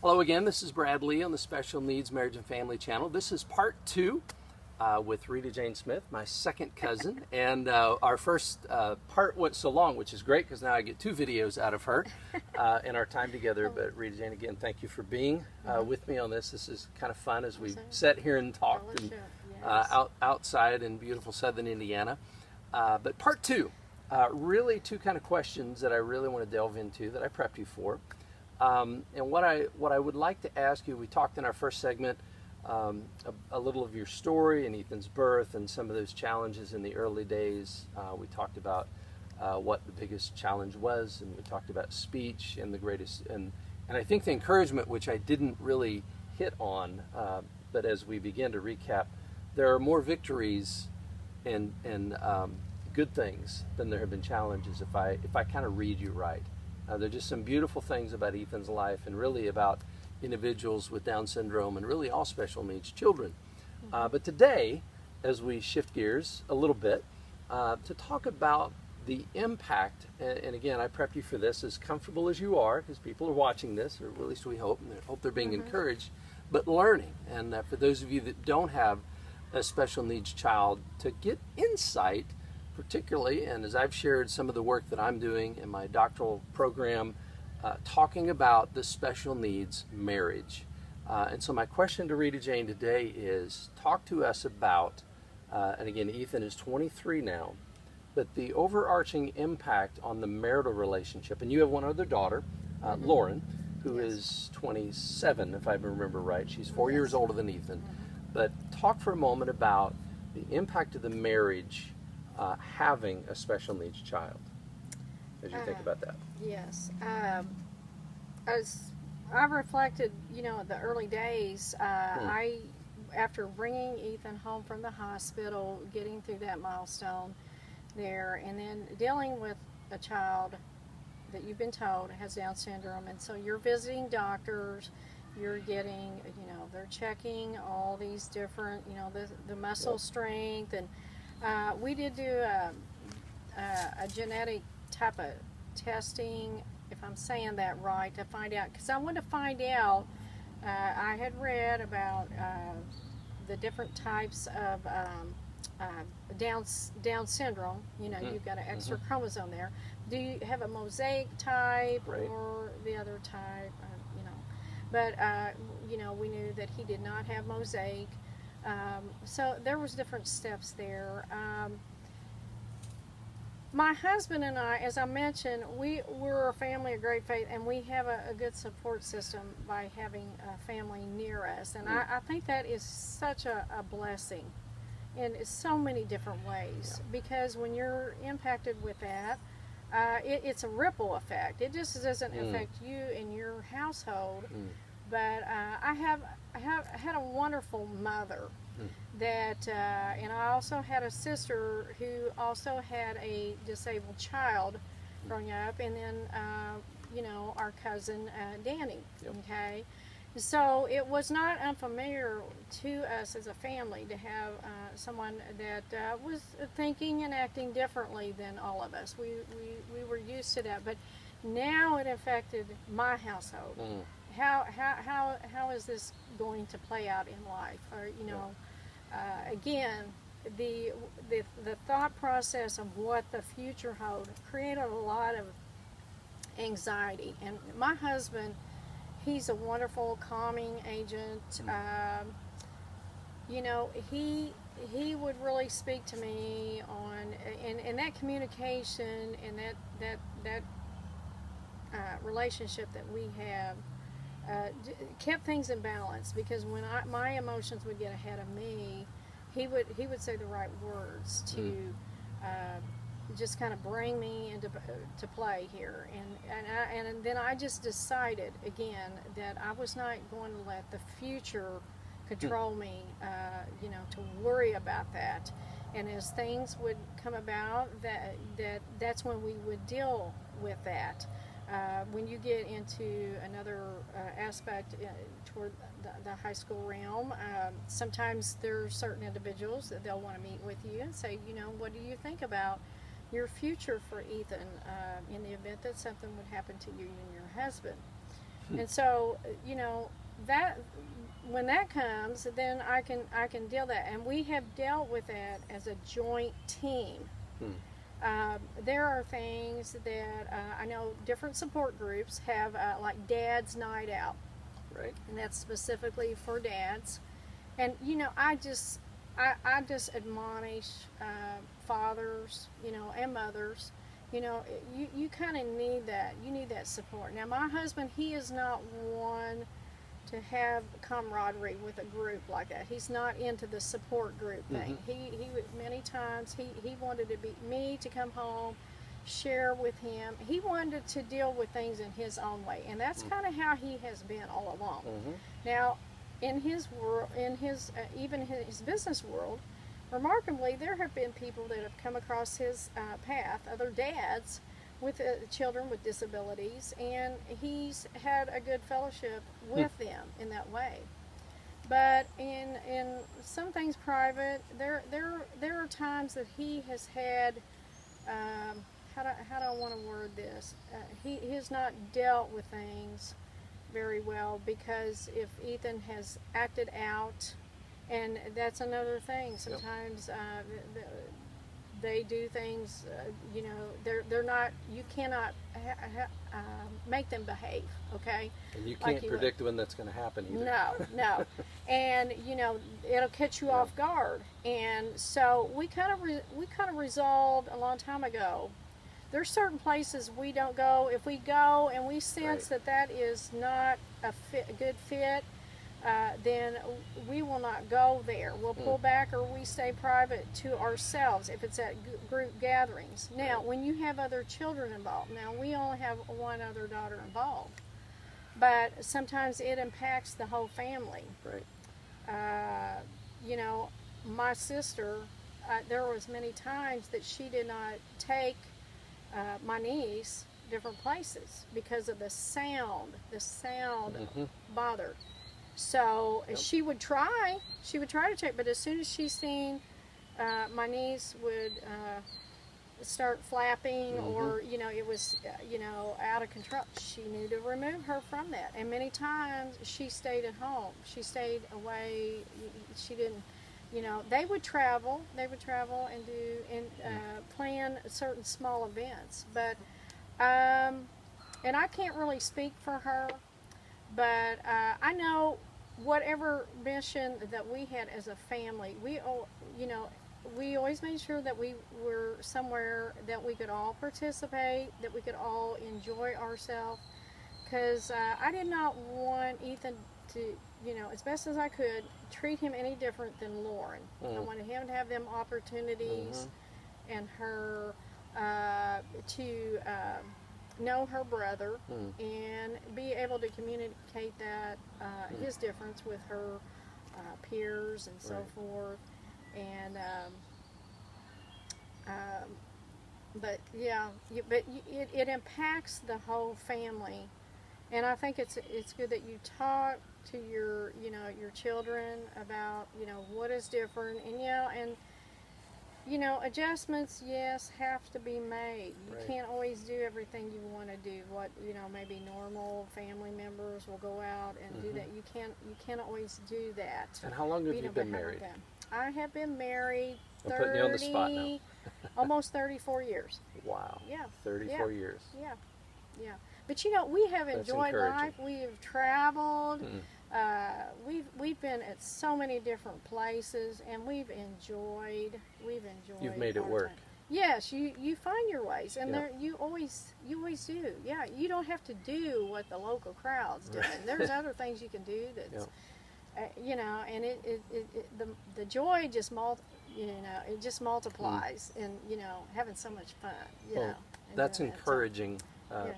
Hello again, this is Brad Lee on the Special Needs Marriage and Family channel. This is part two with Rita Jane Smith, my second cousin. And our first part went so long, which is great because now I get two videos out of her in our time together. But Rita Jane, again, thank you for being with me on this. This is kind of fun as we sat here and talked and, outside in beautiful southern Indiana. But part two, really two kind of questions that I really want to delve into that I prepped you for. And what I would like to ask you, we talked in our first segment a little of your story and Ethan's birth and some of those challenges in the early days. We talked about what the biggest challenge was, and we talked about speech and the greatest, and I think the encouragement, which I didn't really hit on, but as we begin to recap, there are more victories and good things than there have been challenges if I kind of read you right. There are just some beautiful things about Ethan's life and really about individuals with Down syndrome and really all special needs children. But today, as we shift gears a little bit, to talk about the impact, and again, I prepped you for this as comfortable as you are, because people are watching this, or at least we hope, and I hope they're being encouraged, but learning. And for those of you that don't have a special needs child, to get insight, particularly, and as I've shared some of the work that I'm doing in my doctoral program, talking about the special needs marriage. And so my question to Rita Jane today is, talk to us about, and again, Ethan is 23 now, but the overarching impact on the marital relationship. And you have one other daughter, Lauren, who is 27, if I remember right. She's 4 years older than Ethan. But talk for a moment about the impact of the marriage having a special needs child, as you think about that. Yes. As I reflected, the early days, after bringing Ethan home from the hospital, getting through that milestone there, and then dealing with a child that you've been told has Down syndrome, and so you're visiting doctors, you're getting, they're checking all these different, the muscle strength, and we did do a genetic type of testing, if I'm saying that right, to find out, because I wanted to find out, I had read about the different types of Down syndrome. You've got an extra chromosome there. Do you have a mosaic type or the other type? But we knew that he did not have mosaic. So there was different steps there. My husband and I, as I mentioned, we're a family of great faith, and we have a good support system by having a family near us. And I think that is such a blessing in so many different ways, because when you're impacted with that, it's a ripple effect. It just doesn't affect you and your household. But I had a wonderful mother that, and I also had a sister who also had a disabled child growing up, and then, our cousin, Danny, okay? So it was not unfamiliar to us as a family to have someone that was thinking and acting differently than all of us. We were used to that, but now it affected my household. How is this going to play out in life? Or again, the thought process of what the future held created a lot of anxiety. And my husband, he's a wonderful calming agent. He would really speak to me on, and that communication and that relationship that we have kept things in balance, because when my emotions would get ahead of me, he would say the right words to just kind of bring me into play here, and then I just decided again that I was not going to let the future control me, to worry about that, and as things would come about, that's when we would deal with that. When you get into another aspect toward the high school realm, sometimes there are certain individuals that they'll want to meet with you and say, what do you think about your future for Ethan in the event that something would happen to you and your husband? And so, that when that comes, then I can deal that, and we have dealt with that as a joint team. Hmm. There are things that I know different support groups have, like Dad's Night Out, Right. and that's specifically for dads. And I just admonish fathers, and mothers. You kind of need that. You need that support. Now, my husband, he is not one to have camaraderie with a group like that. He's not into the support group thing. He many times he wanted me to come home, share with him. He wanted to deal with things in his own way, and that's kind of how he has been all along. Now, in his world, even his business world, remarkably, there have been people that have come across his path, other dads with children with disabilities, and he's had a good fellowship with them in that way. But in some things private, there are times that he has had, how do I want to word this? He has not dealt with things very well, because if Ethan has acted out, and that's another thing. Sometimes they do things, they're not. You cannot make them behave. Okay. And you can't predict when that's going to happen either. No, and it'll catch you off guard. And so we kind of resolved a long time ago. There's certain places we don't go. If we go and we sense that is not a good fit, then we will not go there. We'll pull back, or we stay private to ourselves if it's at group gatherings. Now, when you have other children involved, now we only have one other daughter involved, but sometimes it impacts the whole family. Right. My sister, there was many times that she did not take my niece different places because of the sound. The sound bothered. So she would try to check, but as soon as she seen my niece would start flapping, or it was out of control, she knew to remove her from that. And many times she stayed at home. She stayed away. She didn't. They would travel and plan certain small events, but and I can't really speak for her, but I know whatever mission that we had as a family, we always made sure that we were somewhere that we could all participate, that we could all enjoy ourselves, because I did not want Ethan to, as best as I could, treat him any different than Lauren. I wanted him to have them opportunities, and her to know her brother and be able to communicate that his difference with her peers and so forth. And but it impacts the whole family. And I think it's good that you talk to your children about what is different, and adjustments, yes, have to be made. You can't always do everything you want to do. What maybe normal family members will go out and do that. You can't always do that. And how long have you been married? I have been married 30, I'm putting you on the spot now. almost 34 years. Wow. Yeah. 34 years. Yeah. But we have enjoyed life. We have traveled. We've been at so many different places, and we've enjoyed. You've made it work. Time. Yes, you find your ways, and you always do. Yeah, you don't have to do what the local crowd's doing. There's other things you can do that's, and the joy just multiplies, and having so much fun. Well, that's encouraging.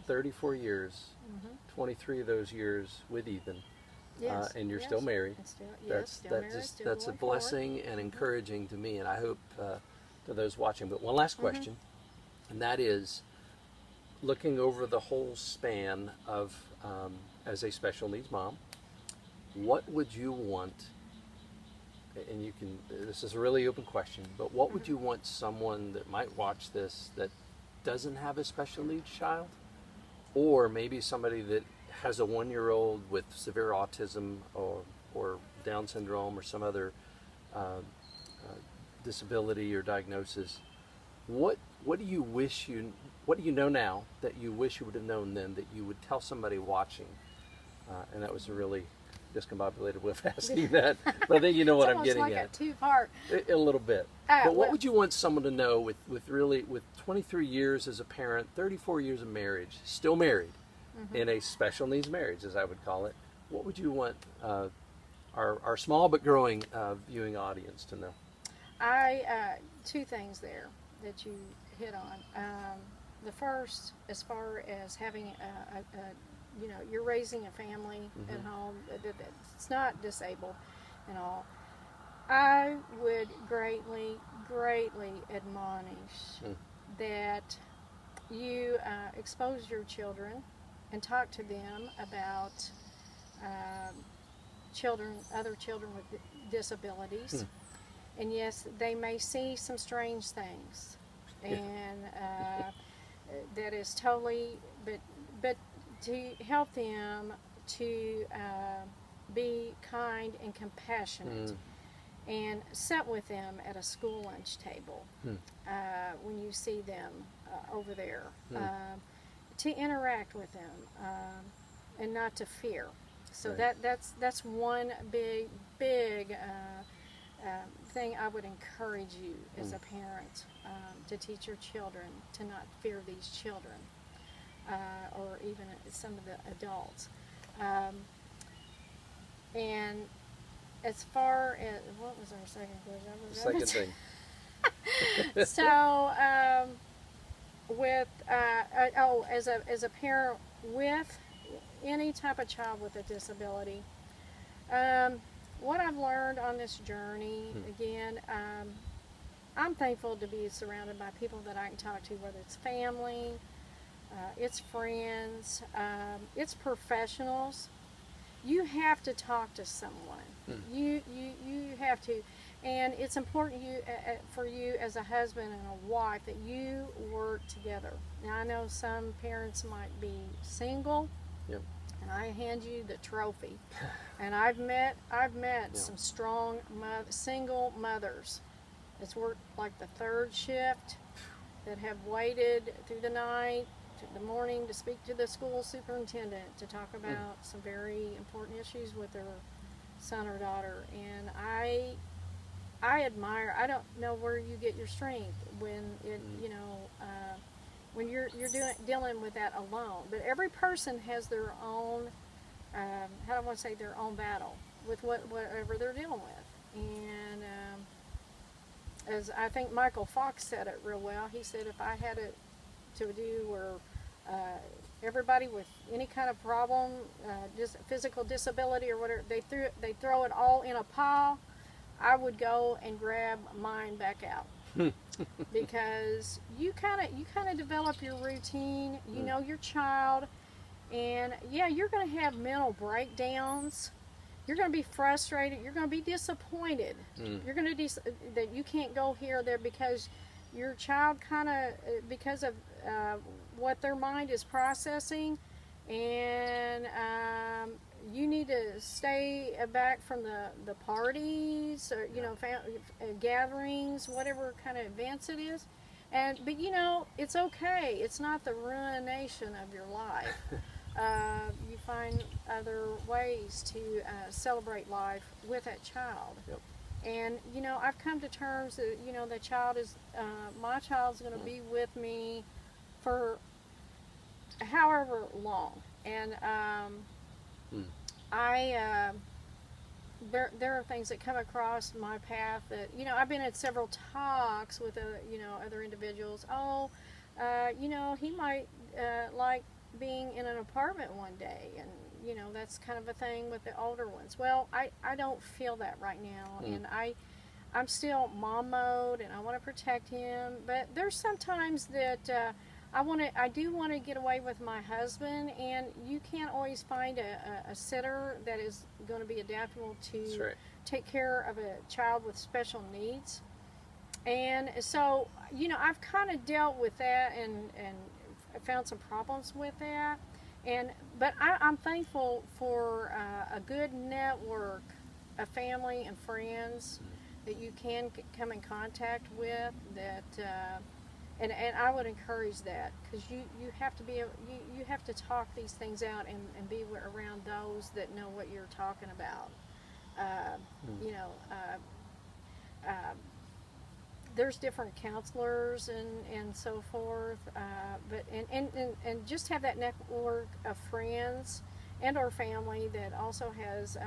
34 years, 23 of those years with Ethan. Yes, and you're still married. That's a blessing and encouraging to me, and I hope to those watching. But one last question, and that is, looking over the whole span of as a special needs mom, what would you want? And this is a really open question, but what would you want someone that might watch this that doesn't have a special needs child, or maybe somebody that has a 1-year-old with severe autism or Down syndrome or some other disability or diagnosis, what do you know now that you wish you would have known then that you would tell somebody watching? And that was a really discombobulated way of asking that, but I think you know what I'm getting like at. A two-part. A little bit. But what would you want someone to know with 23 years as a parent, 34 years of marriage, still married, in a special needs marriage, as I would call it? What would you want our small but growing viewing audience to know? Two things there that you hit on. The first, as far as having you're raising a family at home that's not disabled and all, I would greatly admonish that you expose your children and talk to them about other children with disabilities. And yes, they may see some strange things, and that is totally, but to help them to be kind and compassionate, and sit with them at a school lunch table when you see them over there, to interact with them, and not to fear. So Right. that's one big thing I would encourage you as a parent, to teach your children to not fear these children, or even some of the adults. And as far as, what was our second question? Second thing. So, as a parent with any type of child with a disability, what I've learned on this journey, again, I'm thankful to be surrounded by people that I can talk to, whether it's family, it's friends, it's professionals. You have to talk to someone. You have to, and it's important for you as a husband and a wife that you work together. Now I know some parents might be single. Yep. And I hand you the trophy. And I've met some strong single mothers that's worked like the third shift, that have waited through the night to the morning to speak to the school superintendent to talk about some very important issues with their son or daughter. And I admire. I don't know where you get your strength when when you're dealing with that alone. But every person has their own, how do I want to say, their own battle with whatever they're dealing with. And as I think Michael Fox said it real well, he said if I had it to do where everybody with any kind of problem, physical disability or whatever, they throw it all in a pile, I would go and grab mine back out. Because you kind of develop your routine, you know your child, and yeah, you're going to have mental breakdowns. You're going to be frustrated. You're going to be disappointed. You're going to that you can't go here or there because your child because of what their mind is processing, and you need to stay back from the parties or gatherings, whatever kind of events it is. But it's okay. It's not the ruination of your life. You find other ways to celebrate life with that child. Yep. And I've come to terms that the child is my child's going to be with me for however long. And there are things that come across my path that I've been at several talks with other individuals. He might like being in an apartment one day, and that's kind of a thing with the older ones. Well, I don't feel that right now, and I'm still mom mode, and I want to protect him. But there's sometimes that I do want to get away with my husband, and you can't always find a sitter that is going to be adaptable to take care of a child with special needs. And so, I've kind of dealt with that and found some problems with that. But I'm thankful for a good network of family and friends that you can come in contact with. And I would encourage that, because you have to you have to talk these things out and be around those that know what you're talking about. You know. There's different counselors and so forth, but and just have that network of friends and our family that also has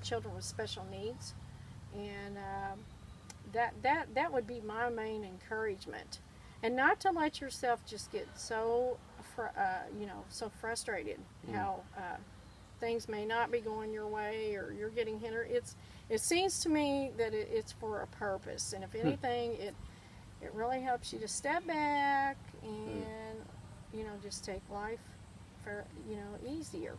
children with special needs, and that would be my main encouragement, and not to let yourself just get so so frustrated how things may not be going your way or you're getting hindered. It seems to me that it's for a purpose, and if anything, it really helps you to step back and just take life for easier.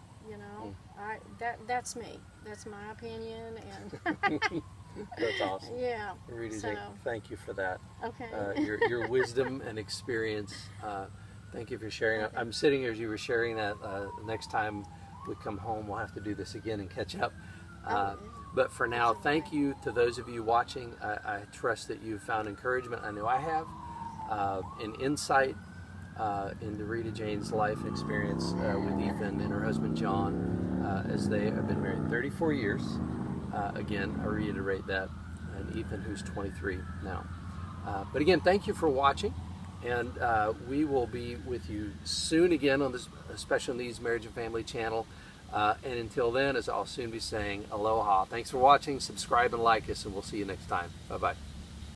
That's me. That's my opinion, and That's awesome. yeah. Rita, So, thank you for that. okay. Your wisdom and experience. Thank you for sharing. Okay. I'm sitting here as you were sharing that. Next time we come home, we'll have to do this again and catch up. But for now, thank you to those of you watching. I trust that you've found encouragement. I know I have. And insight into Rita Jane's life and experience with Ethan and her husband John, as they have been married 34 years. Again, I reiterate that. And Ethan, who's 23 now. But again, thank you for watching. And we will be with you soon again on this Special Needs Marriage and Family channel. And until then, as I'll soon be saying, aloha. Thanks for watching. Subscribe and like us, and we'll see you next time. Bye-bye.